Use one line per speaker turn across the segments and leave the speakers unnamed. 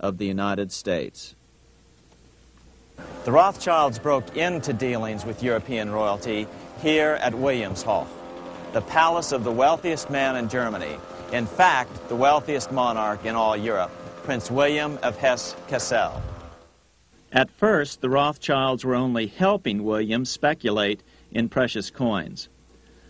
of the United States.
The Rothschilds broke into dealings with European royalty here at Wilhelmshof, the palace of the wealthiest man in Germany. In fact, the wealthiest monarch in all Europe, Prince William of Hesse-Kassel.
At first, the Rothschilds were only helping William speculate in precious coins.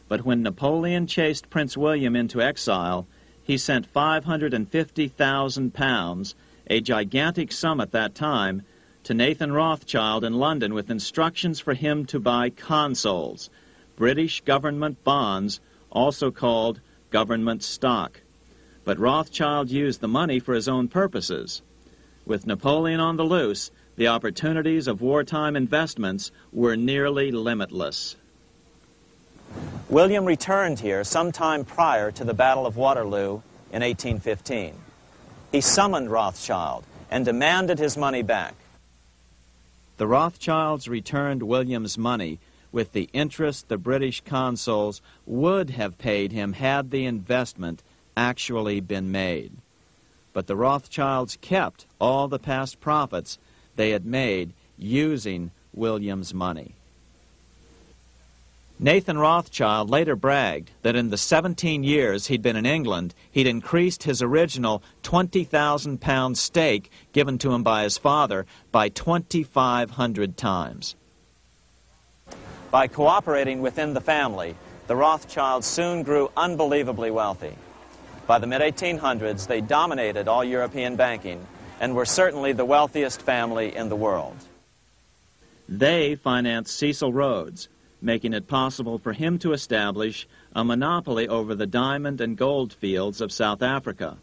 But when Napoleon chased Prince William into exile, he sent £550,000, a gigantic sum at that time, to Nathan Rothschild in London with instructions for him to buy consols, British government bonds, also called government stock. But Rothschild used the money for his own purposes. With Napoleon on the loose, the opportunities of wartime investments were nearly limitless.
William returned here sometime prior to the Battle of Waterloo in 1815. He summoned Rothschild and demanded his money back.
The Rothschilds returned William's money with the interest the British consuls would have paid him had the investment actually been made. But the Rothschilds kept all the past profits they had made using William's money. Nathan Rothschild later bragged that in the 17 years he'd been in England, he'd increased his original £20,000 stake given to him by his father by 2,500 times.
By cooperating within the family, the Rothschilds soon grew unbelievably wealthy. By the mid-1800s, they dominated all European banking and were certainly the wealthiest family in the world.
They financed Cecil Rhodes, making it possible for him to establish a monopoly over the diamond and gold fields of South Africa.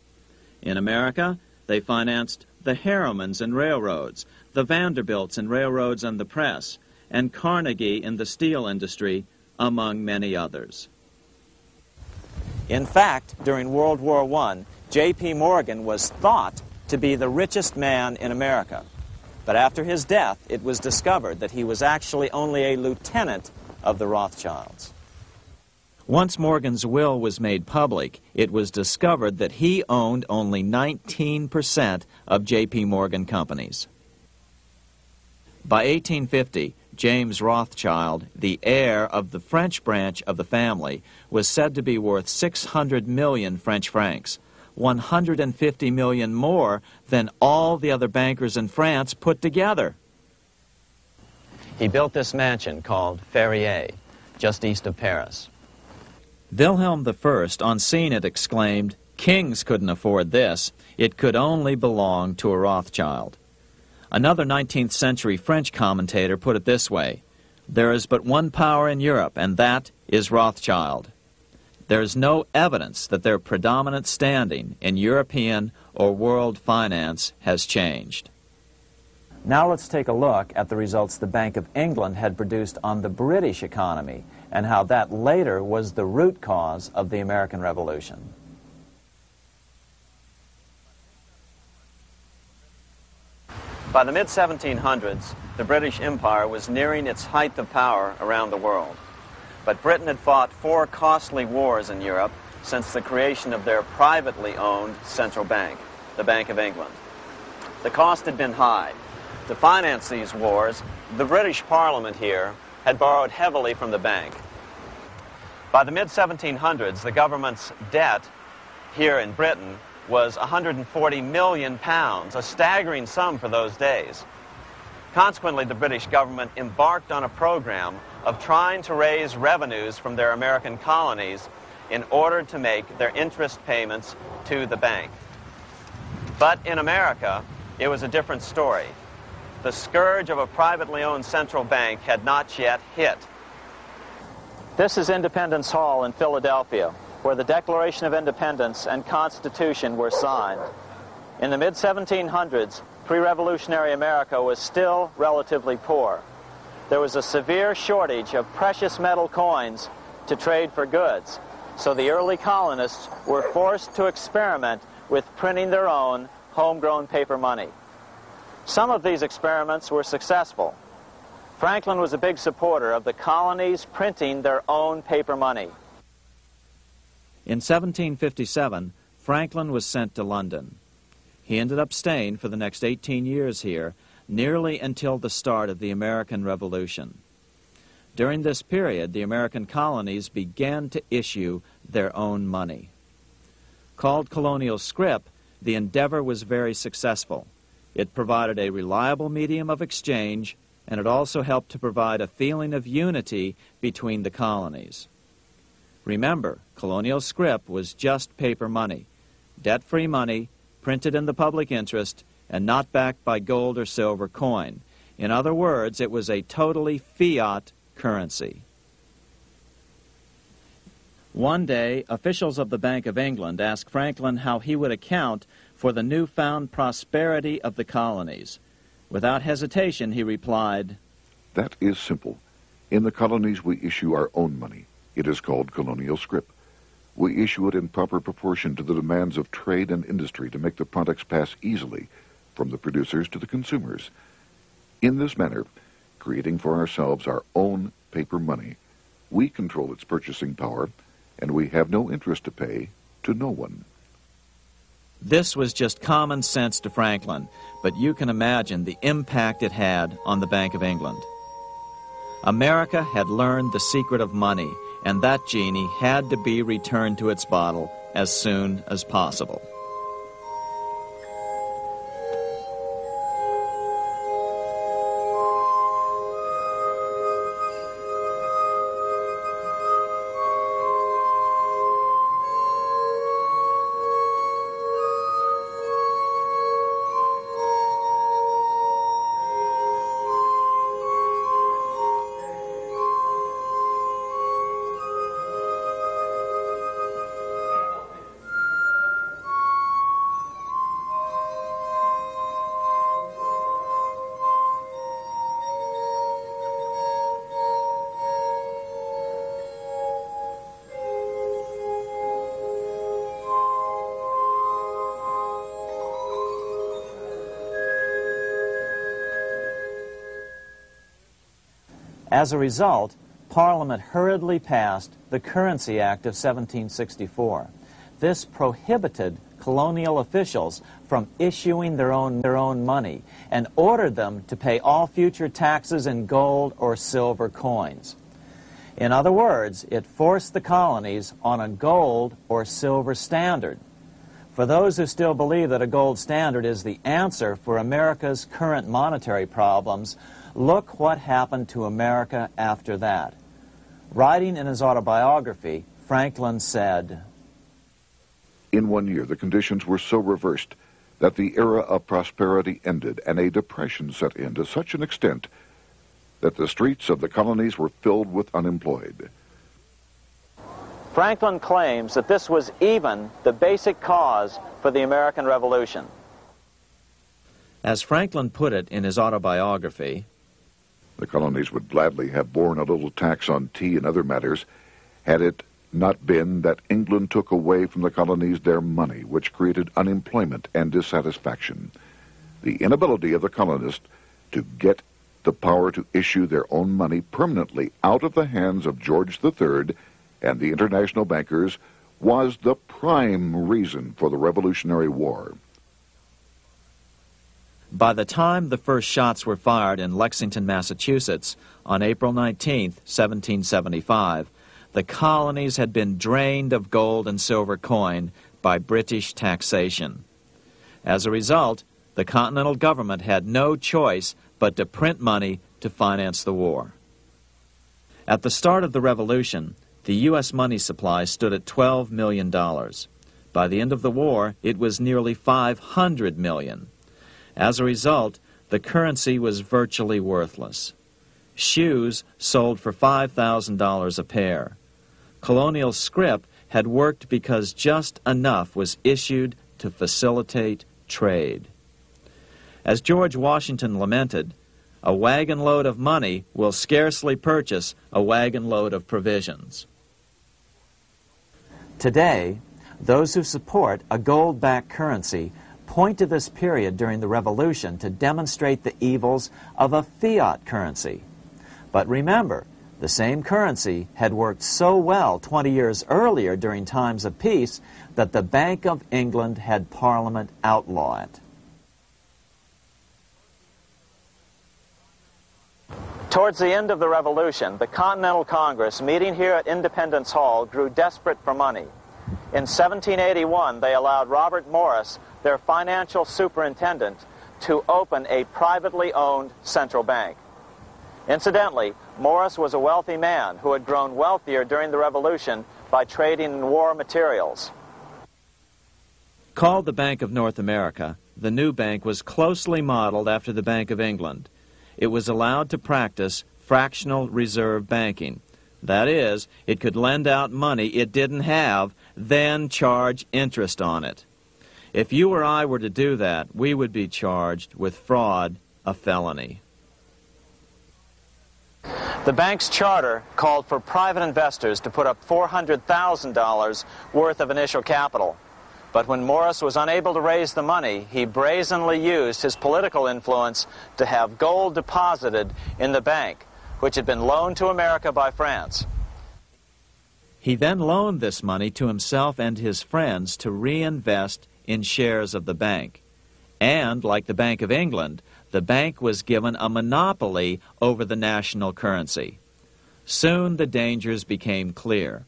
In America, they financed the Harrimans and railroads, the Vanderbilts and railroads and the press, and Carnegie in the steel industry, among many others.
In fact, during World War I, J.P. Morgan was thought to be the richest man in America. But after his death, it was discovered that he was actually only a lieutenant of the Rothschilds.
Once Morgan's will was made public, it was discovered that he owned only 19% of J.P. Morgan companies. By 1850, James Rothschild, the heir of the French branch of the family, was said to be worth 600 million French francs, 150 million more than all the other bankers in France put together.
He built this mansion called Ferrier, just east of Paris.
Wilhelm I, on seeing it, exclaimed, "Kings couldn't afford this. It could only belong to a Rothschild." Another 19th century French commentator put it this way: "There is but one power in Europe, and that is Rothschild." There is no evidence that their predominant standing in European or world finance has changed.
Now let's take a look at the results the Bank of England had produced on the British economy and how that later was the root cause of the American Revolution. By the mid-1700s, the British Empire was nearing its height of power around the world. But Britain had fought 4 costly wars in Europe since the creation of their privately owned central bank, the Bank of England. The cost had been high. To finance these wars, the British Parliament here had borrowed heavily from the bank. By the mid-1700s, the government's debt here in Britain was £140 million, a staggering sum for those days. Consequently, the British government embarked on a program of trying to raise revenues from their American colonies in order to make their interest payments to the bank. But in America, it was a different story. The scourge of a privately owned central bank had not yet hit. This is Independence Hall in Philadelphia, where the Declaration of Independence and Constitution were signed. In the mid-1700s, pre-revolutionary America was still relatively poor. There was a severe shortage of precious metal coins to trade for goods, so the early colonists were forced to experiment with printing their own homegrown paper money. Some of these experiments were successful. Franklin was a big supporter of the colonies printing their own paper money.
In 1757, Franklin was sent to London. He ended up staying for the next 18 years here, nearly until the start of the American Revolution. During this period, the American colonies began to issue their own money. Called colonial scrip, the endeavor was very successful. It provided a reliable medium of exchange, and it also helped to provide a feeling of unity between the colonies. Remember, colonial scrip was just paper money, debt-free money, printed in the public interest, and not backed by gold or silver coin. In other words, it was a totally fiat currency. One day, officials of the Bank of England asked Franklin how he would account for the newfound prosperity of the colonies. Without hesitation, he replied,
"That is simple. In the colonies, we issue our own money. It is called colonial scrip. We issue it in proper proportion to the demands of trade and industry to make the products pass easily from the producers to the consumers. In this manner, creating for ourselves our own paper money, we control its purchasing power, and we have no interest to pay to no one."
This was just common sense to Franklin, but you can imagine the impact it had on the Bank of England. America had learned the secret of money, and that genie had to be returned to its bottle as soon as possible. As a result, Parliament hurriedly passed the Currency Act of 1764. This prohibited colonial officials from issuing their own money and ordered them to pay all future taxes in gold or silver coins. In other words, it forced the colonies on a gold or silver standard. For those who still believe that a gold standard is the answer for America's current monetary problems, look what happened to America after that. Writing in his autobiography, Franklin said,
"In 1 year, the conditions were so reversed that the era of prosperity ended and a depression set in to such an extent that the streets of the colonies were filled with unemployed."
Franklin claims that this was even the basic cause for the American Revolution.
As Franklin put it in his autobiography,
"The colonies would gladly have borne a little tax on tea and other matters had it not been that England took away from the colonies their money, which created unemployment and dissatisfaction. The inability of the colonists to get the power to issue their own money permanently out of the hands of George III and the international bankers was the prime reason for the Revolutionary War."
By the time the first shots were fired in Lexington, Massachusetts, on April 19, 1775, the colonies had been drained of gold and silver coin by British taxation. As a result, the Continental government had no choice but to print money to finance the war. At the start of the Revolution, the U.S. money supply stood at $12 million. By the end of the war, it was nearly $500 million. As a result, the currency was virtually worthless. Shoes sold for $5,000 a pair. Colonial scrip had worked because just enough was issued to facilitate trade. As George Washington lamented, "A wagon load of money will scarcely purchase a wagon load of provisions." Today, those who support a gold-backed currency point to this period during the Revolution to demonstrate the evils of a fiat currency. But remember, The same currency had worked so well 20 years earlier during times of peace that the Bank of England had Parliament outlaw it.
Towards the end of the Revolution, the Continental Congress, meeting here at Independence Hall, grew desperate for money. In 1781, they allowed Robert Morris, their financial superintendent, to open a privately owned central bank. Incidentally, Morris was a wealthy man who had grown wealthier during the Revolution by trading in war materials.
Called the Bank of North America, the new bank was closely modeled after the Bank of England. It was allowed to practice fractional reserve banking. That is, it could lend out money it didn't have, then charge interest on it. If you or I were to do that, we would be charged with fraud, a felony.
The bank's charter called for private investors to put up $400,000 worth of initial capital. But when Morris was unable to raise the money, he brazenly used his political influence to have gold deposited in the bank, which had been loaned to America by France.
He then loaned this money to himself and his friends to reinvest in shares of the bank. And, like the Bank of England, the bank was given a monopoly over the national currency. Soon the dangers became clear.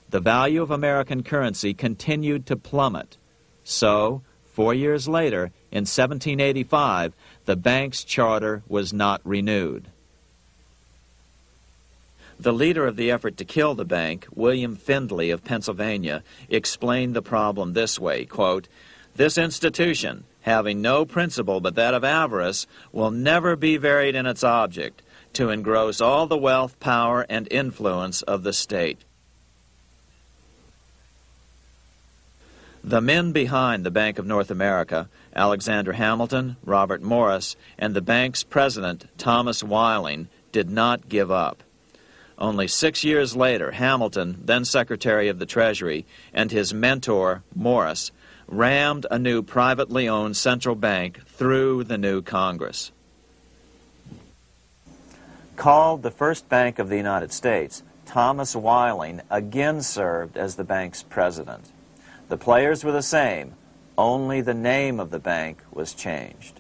The value of American currency continued to plummet. So, 4 years later, in 1785, the bank's charter was not renewed. The leader of the effort to kill the bank, William Findley of Pennsylvania, explained the problem this way, quote, "This institution, having no principle but that of avarice, will never be varied in its object, to engross all the wealth, power, and influence of the state." The men behind the Bank of North America, Alexander Hamilton, Robert Morris, and the bank's president, Thomas Weiling, did not give up. Only 6 years later, Hamilton, then Secretary of the Treasury, and his mentor, Morris, rammed a new privately owned central bank through the new Congress. Called the First Bank of the United States, Thomas Weiling again served as the bank's president. The players were the same, only the name of the bank was changed.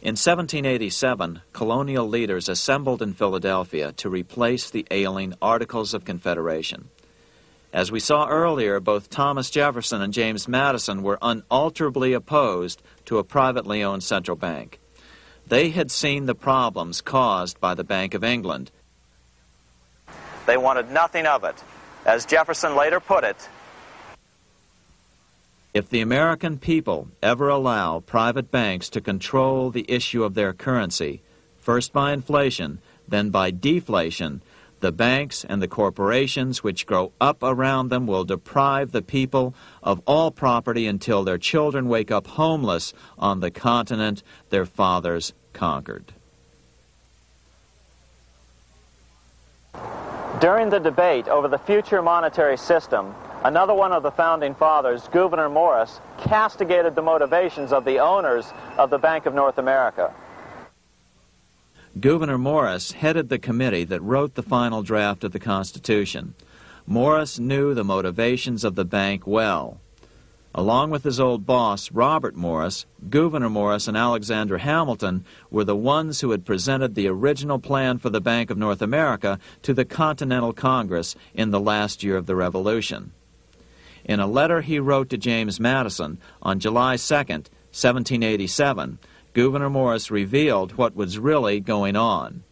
In 1787, colonial leaders assembled in Philadelphia to replace the ailing Articles of Confederation. As we saw earlier, both Thomas Jefferson and James Madison were unalterably opposed to a privately owned central bank. They had seen the problems caused by the Bank of England.
They wanted nothing of it. As Jefferson later put it,
"If the American people ever allow private banks to control the issue of their currency, first by inflation, then by deflation, the banks and the corporations which grow up around them will deprive the people of all property until their children wake up homeless on the continent their fathers conquered."
during the debate over the future monetary system, another one of the founding fathers, Gouverneur Morris, castigated the motivations of the owners of the Bank of North America.
Gouverneur Morris headed the committee that wrote the final draft of the Constitution. Morris knew the motivations of the bank well. Along with his old boss, Robert Morris, Gouverneur Morris and Alexander Hamilton were the ones who had presented the original plan for the Bank of North America to the Continental Congress in the last year of the Revolution. In a letter he wrote to James Madison on July 2nd, 1787, Gouverneur Morris revealed what was really going on.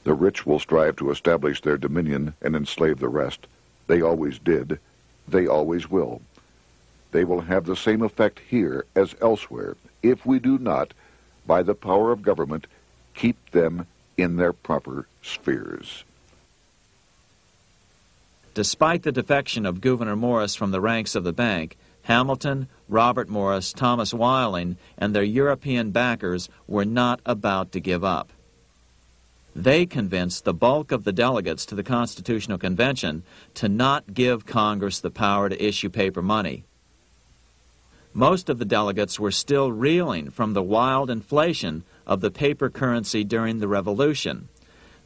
"The rich will strive to establish their dominion and enslave the rest. They always did. They always will. They will have the same effect here as elsewhere if we do not, by the power of government, keep them in their proper spheres."
Despite the defection of Gouverneur Morris from the ranks of the bank, Hamilton, Robert Morris, Thomas Weiling, and their European backers were not about to give up. They convinced the bulk of the delegates to the Constitutional Convention to not give Congress the power to issue paper money. Most of the delegates were still reeling from the wild inflation of the paper currency during the Revolution.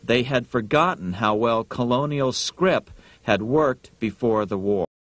They had forgotten how well colonial scrip had worked before the war.